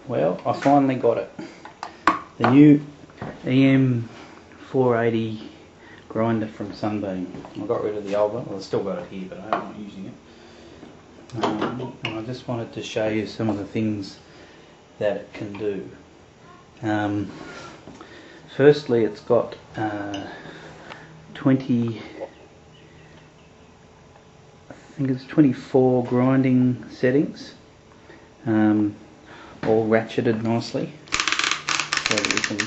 Well, I finally got it. The new EM0480 grinder from Sunbeam. I got rid of the old one. Well, I've still got it here, but I'm not using it. And I just wanted to show you some of the things that it can do. Firstly, it's got 24 grinding settings, all ratcheted nicely, so that you can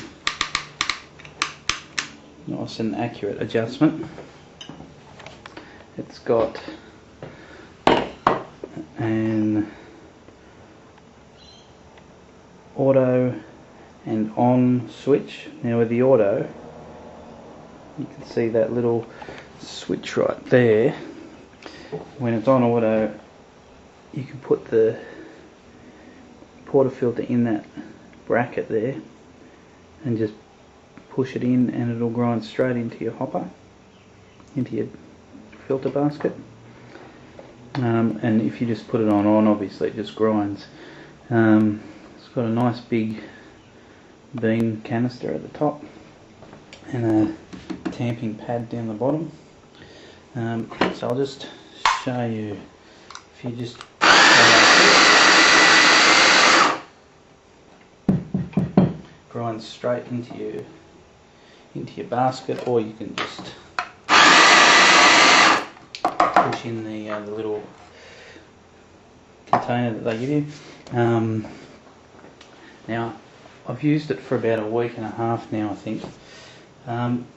nice and accurate adjustment. It's got an auto and on switch. Now with the auto, you can see that little switch right there. When it's on auto, you can put the portafilter in that bracket there and just push it in, and it'll grind straight into your hopper, into your filter basket. And if you just put it on, obviously it just grinds. It's got a nice big bean canister at the top and a tamping pad down the bottom. So I'll just show you. If you just grind straight into your basket, or you can just push in the little container that they give you. Now I've used it for about a week and a half now, I think.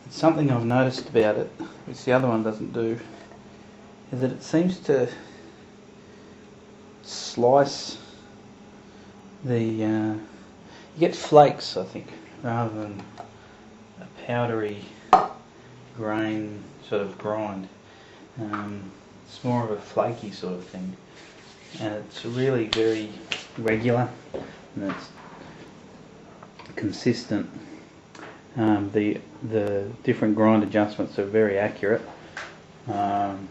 Something I've noticed about it, which the other one doesn't do, is that it seems to slice you get flakes, I think, rather than a powdery grain sort of grind. It's more of a flaky sort of thing, and it's really very regular and it's consistent. The different grind adjustments are very accurate, and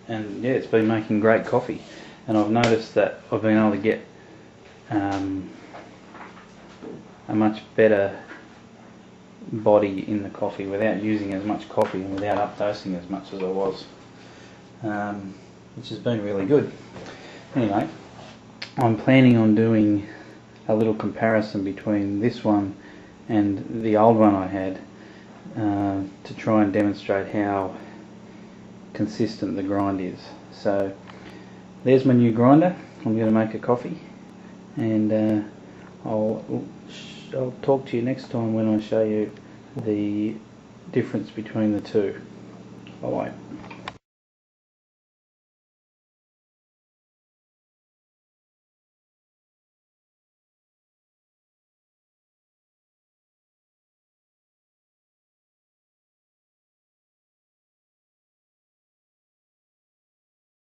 yeah, it's been making great coffee. And I've noticed that I've been able to get a much better body in the coffee without using as much coffee and without updosing as much as I was, which has been really good. Anyway, I'm planning on doing a little comparison between this one and the old one I had, to try and demonstrate how consistent the grind is. So there's my new grinder. I'm going to make a coffee, and I'll talk to you next time when I show you the difference between the two. Bye bye.